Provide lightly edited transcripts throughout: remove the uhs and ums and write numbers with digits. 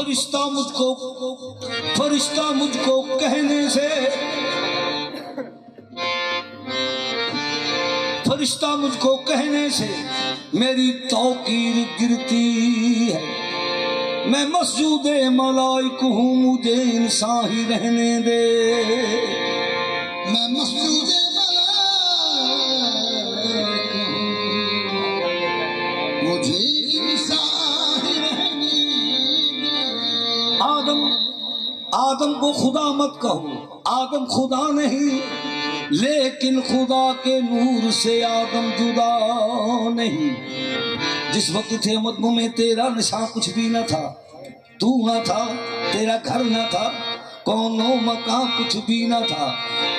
फरिश्ता मुझको कहने से, फरिश्ता मुझको कहने से मेरी तौकीर गिरती है। मैं मस्जूदे मलाइक हूँ, मुझे इंसान ही रहने दे। मैं मस्जूदे मलाइक हूँ, मुझे इंसान ही रहने दे। आदम को खुदा मत कहो, आदम खुदा नहीं, लेकिन खुदा के नूर से आदम जुदा नहीं। जिस वक्त थे मदनू में तेरा नशा कुछ भी न था, तू न था, तेरा घर न था, कौनो मकान कुछ भी न था।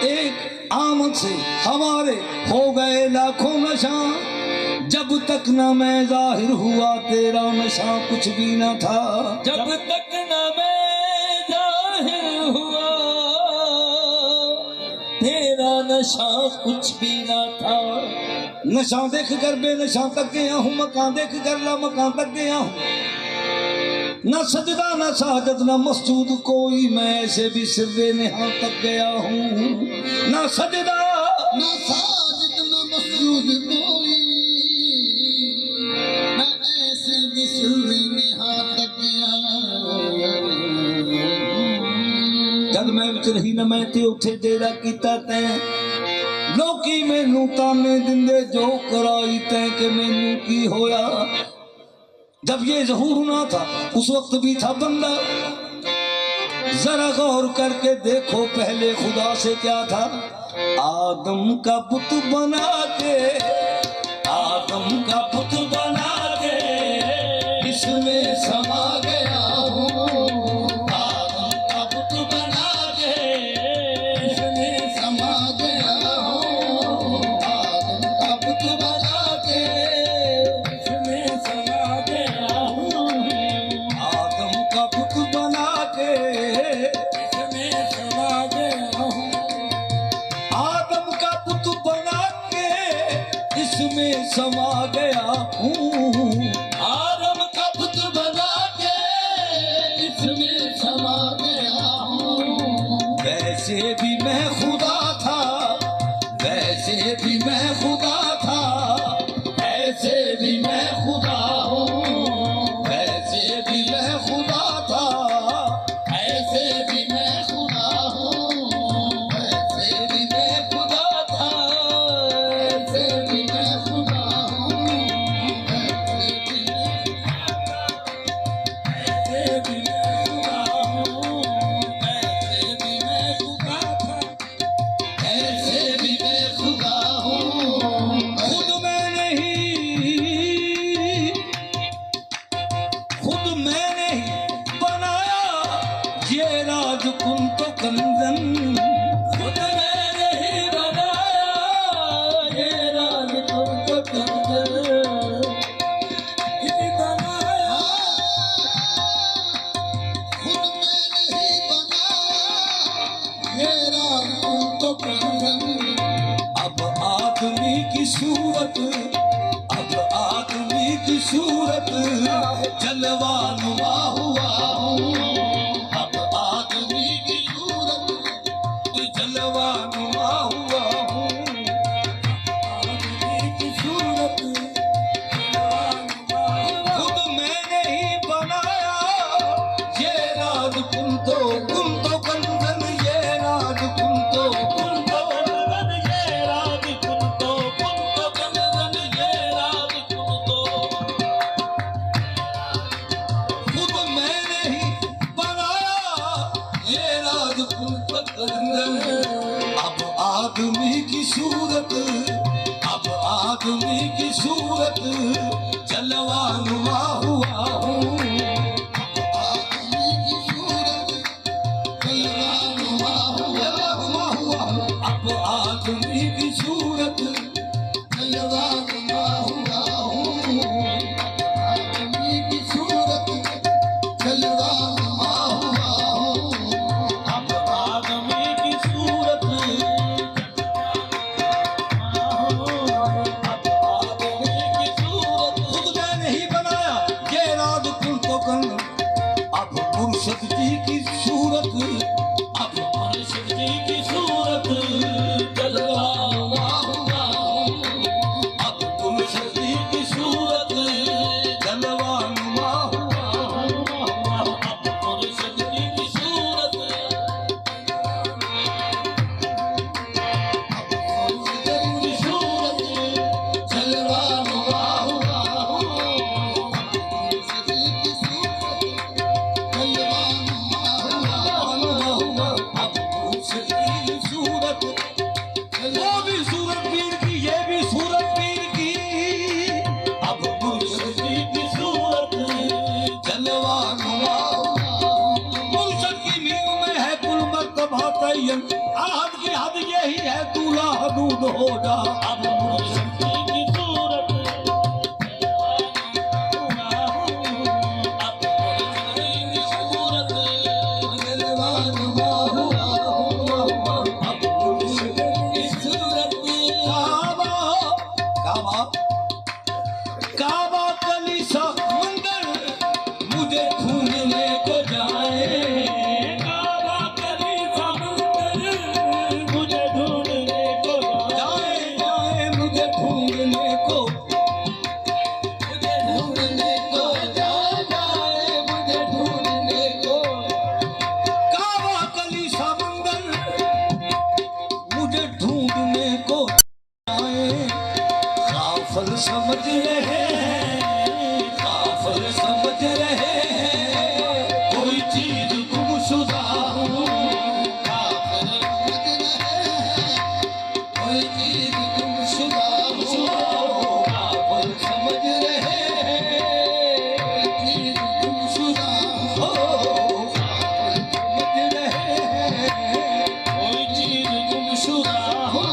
एक आमद से हमारे हो गए लाखों नशा, जब तक न मैं जाहिर हुआ तेरा नशा कुछ भी न था। जब तक न मैं जाहिर हुआ तेरा नशा कुछ भी न था। नशा देख कर बेनशा तक गया हूँ, मकान देख कर ला मकान तक गया हूँ। न सजदा न साजद न मस्जूद कोई, मैं ऐसे भी सिर्रे नेहा तक गया हूँ। न सजदा न साजिद न मस्जूद कोई, मैं ऐसे भी सिर्रे नेहा तक गया। जद मैं विच रही न मैं ते उथे डेरा कीता तैं, लोकी मैनू ताने दिंदे जो कराई तैं कि मैनू की होया। जब ये ज़हूर ना था उस वक्त भी था बंदा, जरा गौर करके देखो पहले खुदा से क्या था। आदम का बुत बना के, आदम का बुत बना के इसमें समा गया हूँ। आदम का बुत बना के इसमें समा गया हूँ। आदम का बुत बना के इसमें समा गया हूँ। आदम का बुत बना के इसमें समा गया हूँ। आदम का बुत बना के इसमें समा गया हूँ। आदम का बुत बना के इसमें समा गया हूँ। वैसे भी मैं खुदा था, वैसे भी मैं खुदा था, ऐसे भी मैं खुदा हूँ। वैसे भी मैं खुदा था, ऐसे भी मैं खुदा हूँ। ऐसे भी मैं खुदा था, ऐसे भी मैं खुदा हूँ। ऐसे भी मैं खुदा हूँ। ऐसे भी मैं खुदा था। ऐसे भी मैं खुदा हूँ। खुद मैं नहीं, खुद मैंने ही बनाया ये राज कुन तो कंजन। खुद मैंने ही बनाया ये राज तुमको कंजन। ही बनाया, खुद मैंने ही बनाया ये राज तुमको कंजन। अब आदमी की सूरत, अब आदमी की सूरत जलवा नुमा हुआ हूँ। अब आदमी की सूरत जलवा नुमा हुआ हूँ। आदमी की सूरत खुद मैंने ही बनाया ये राज कुन तो कंजन। ये राज कुन तो कंजन, ये राज कुन तो कंजन, ये राज कुन तो। खुद मैंने ही बनाया ये राज कुन तो कंजन। अब आदमी की सूरत, अब आदमी की सूरत जलवा नुमा हुआ हूँ। आदमी की सूरत जलवा नुमा हुआ हूँ। अब आदमी की सूरत जलवा नुमा हुआ हूँ। आदमी की सूरत जलवा नुमा हुआ हूँ। अब आदमी की सूरत अब आदमी की सूरत खुद मैंने ही बनाया ये राज कुन है तू लाहदूद हो जा। अब मुर्शिद की सूरत अब मुर्शिद की सूरत दिलवान हुआ हुआ अब मुर्शिद की सूरत काबा काबा काबा कलीसा मंदिर मुझे ढूंढने को जाए। काबा कली समंदर मुझे ढूंढने को जाए जाए मुझे ढूंढने को मुझे ढूंढने को जाए जाए मुझे ढूंढने को काबा कलीसा मंदिर मुझे ढूंढने को जाए। काफिर समझ रहे हैं काफिर समझ रहे हैं कोई चीज गुमशुदा हूँ। काफिर कोई चीज गुमशुदा हूँ। काफिर समझ रहे हैं कोई चीज गुमशुदा हूँ। काफिर समझ रहे हैं कोई चीज गुमशुदा हो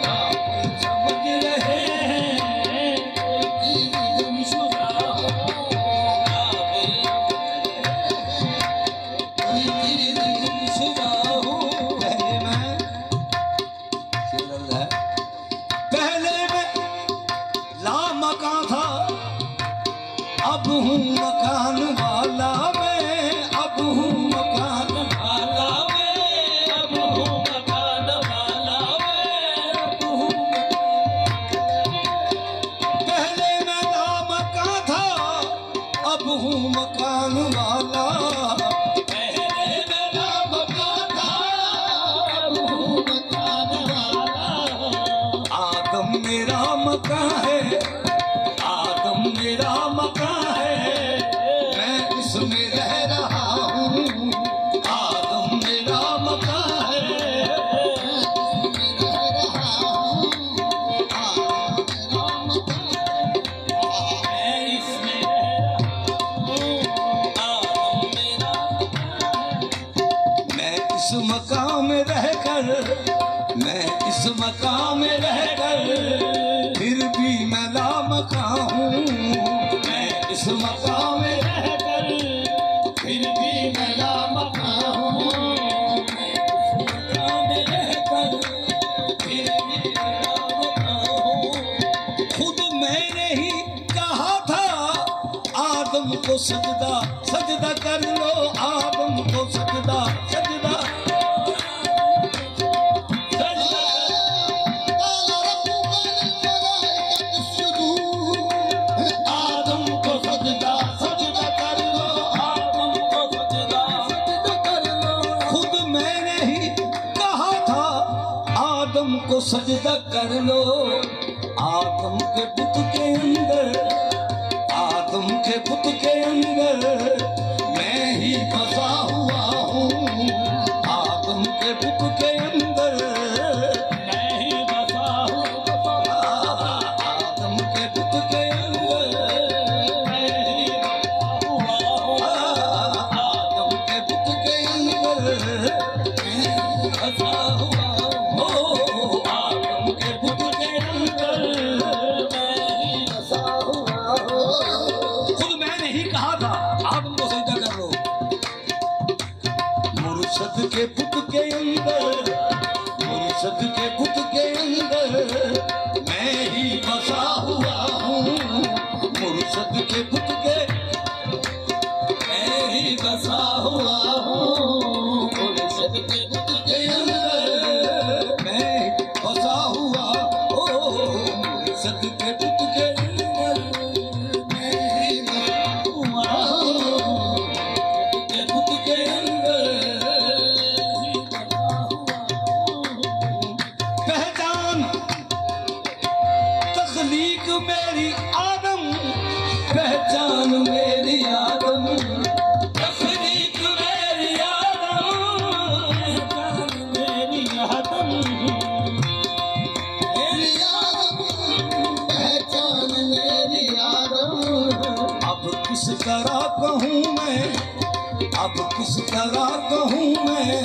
काफिर समझ रहे हैं कोई चीज गुमशुदा हो कोई चीज गुमशुदा हो। पहले मैं लामकां था अब हूँ मकान वाला। मैं अब हूँ मकान वाला मैं अब हूँ मकान वाला मैं अब हूँ पहले मैं लामकां था अब हूँ मकान वाला। पहले मेरा मकान था अब हूँ मकान वाला। आदम मेरा मकान है आदम मेरा मकान है मैं इसमें रह रहा हूँ। आदम मेरा मकान है मैं इसमें रह रहा हूँ। आदम मैं इसमें आदम मेरा मैं इस मकान में रहकर मैं इस मकान में रहकर फिर भी मैं लामकां हूँ। मैं इस मकान में रहकर फिर भी मैं लामकां हूँ। मकान में रहकर फिर भी लामकां हूँ। खुद मैंने ही कहा था आदम को सजदा सजदा कर लो। आदम को सजदा सजदा आदम को सजदा सजदा कर लो। आदम को सजदा सजदा कर लो। खुद मैंने ही कहा था आदम को सजदा कर लो। आदम के बुत के अंदर आदम के बुत के अंदर मैं ही बसा हुआ हूँ। आदम के बुत के अंदर मैं ही बसा हूँ आदम के बुत के अंदर मैं ही बसा हुआ हूँ आदम के बुत के अंदर बसा हुआ हूँ ओ आदम के बुत के अंदर मैं ही बसा हुआ हूँ। खुद मैंने ही कहा था आदम को सजदा कर लो। मुर्शद के बुत के अंदर मुर्शद के बुत के अंदर मैं ही बसा हुआ हूँ। मुर्शद के बुत के मैं ही बसा हुआ हूँ मुर्शिद के बुत के अंदर मैं बसा हुआ ओ मुर्शद के बुत के अंदर मैं ही बसा हुआ हूँ। के बुत के अंदर ही बसा हुआ हूँ। पहचान तख्लीक मेरी आदम पहचान मेरी आदम तखलीक मेरी आदम पहचान मेरी आदम मेरी आदम पहचान मेरी आदम। अब किस तरह कहूँ मैं अब किस तरह कहूँ मैं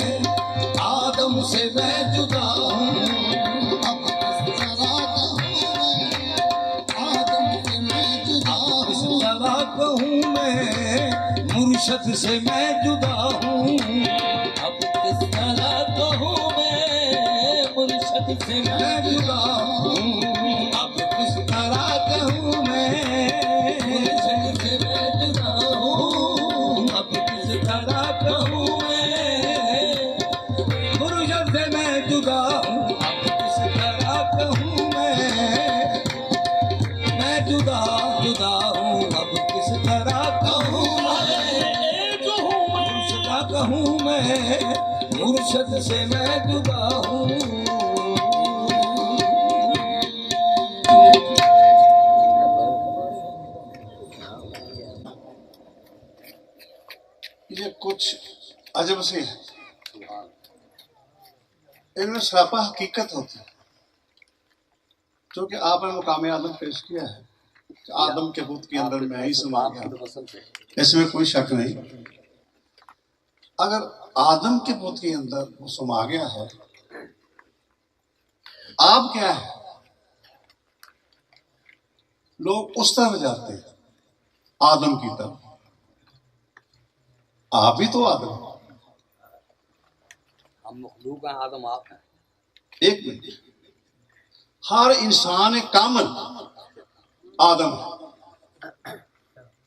आदम से मैं जुदा हूँ। अब किस तरह कहूँ मैं आदम से मैं जुदा किस हूँ। तरह कहूँ मैं मुर्शद से मैं जुदा हूँ। अब किस तरह कहूँ मैं मुर्शद से मैं जुदा हूँ। अब किस तरह कहूँ मैं मुर्शद से मैं जुदा हूँ। अब किस तरह कहूँ मैं मुर्शद से मैं जुदा हूँ। अब किस तरह कहूँ मैं जुदा जुदा हूँ। अब किस तरह कहूँ मुर्शदा कहूँ मैं मुर्शद से मैं जुदा हूँ। ये कुछ अजब से है, इनमें सरापा हकीकत होती है। क्योंकि आपने मुकाम आदम पेश किया है कि आदम के पुत्र के अंदर मैं ही समा गया, इसमें कोई शक नहीं। अगर आदम के पुत्र के अंदर वो समा गया है, आप क्या है, लोग उस तरफ जाते हैं आदम की तरफ। आप भी तो आदम हैं। हम मखलूक हैं, आदम आप हैं। एक मिनट, हर इंसान कामल आदम है।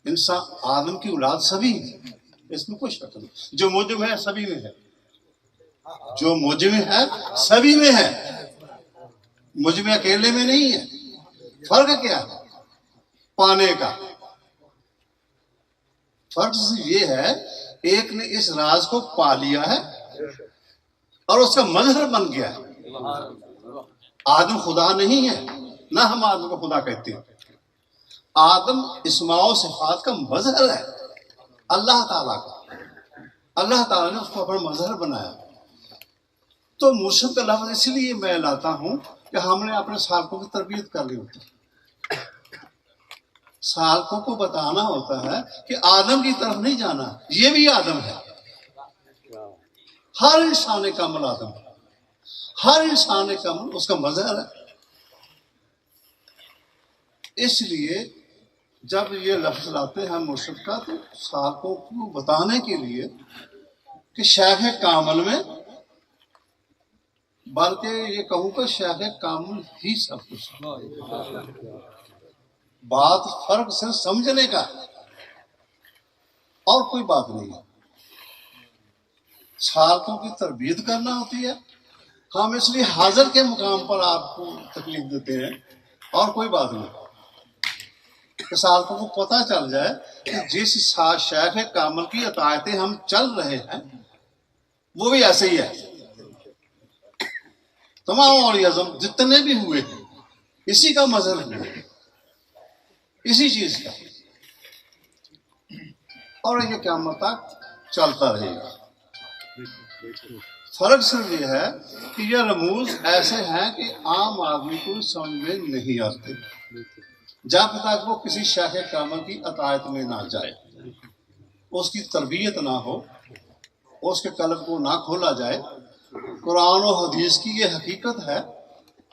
इंसान आदम की औलाद सभी है, इसमें कोई शक नहीं। जो मुझ में है सभी में है, जो मुझ में है सभी में है, मुझ में अकेले में नहीं है। फर्क क्या है पाने का? फर्क सिर्फ ये है, एक ने इस राज को पा लिया है और उसका मजहर बन गया है। आदम खुदा नहीं है, ना हम आदम को खुदा कहते हैं। आदम इस्माओ सिफात का मजहर है अल्लाह ताला का। अल्लाह ताला ने उसको अपना मजहर बनाया। तो मुर्शिद का लफ्ज इसलिए मैं लाता हूं कि हमने अपने सालकों की तरबियत कर ली होती है। सालकों को बताना होता है कि आदम की तरफ नहीं जाना, ये भी आदम है। हर इंसान कामल आदम है, हर इंसान कामल उसका मजहर है। इसलिए जब ये लफ्ज लाते हैं मुर्शिद का, तो सालकों को बताने के लिए कि शेख कामल में, बल्कि ये कहूँ कि शेख कामल ही सब कुछ है। बात फर्क से समझने का और कोई बात नहीं है। सालकों की तरबियत करना होती है। हम इसलिए हाजिर के मुकाम पर आपको तकलीफ देते हैं और कोई बात नहीं। कि सालकों को पता चल जाए कि जिस शेख कामल की अतायतें हम चल रहे हैं वो भी ऐसे ही है। तमाम औलिया आज़म जितने भी हुए हैं इसी का मजहब है, इसी चीज का, और ये क़यामत तक चलता रहेगा। फर्क सिर्फ ये है कि ये रमूज ऐसे हैं कि आम आदमी को समझ में नहीं आते जब तक वो किसी शेख कामल की अतायत में ना जाए, उसकी तरबियत ना हो, उसके कल्ब को ना खोला जाए। कुरान और हदीस की ये हकीकत है।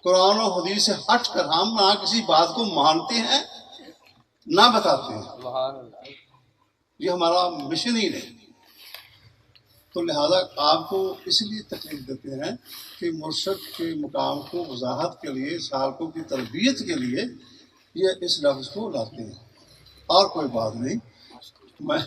कुरान और हदीस से हट कर हम ना किसी बात को मानते हैं ना बताते हैं। ये हमारा मिशन ही नहीं। तो लिहाजा आपको इसलिए तकलीफ देते हैं कि मुर्शिद के मुकाम को वजाहत के लिए, सालकों की तरबियत के लिए ये इस लफ्ज़ को लाते हैं और कोई बात नहीं। मैं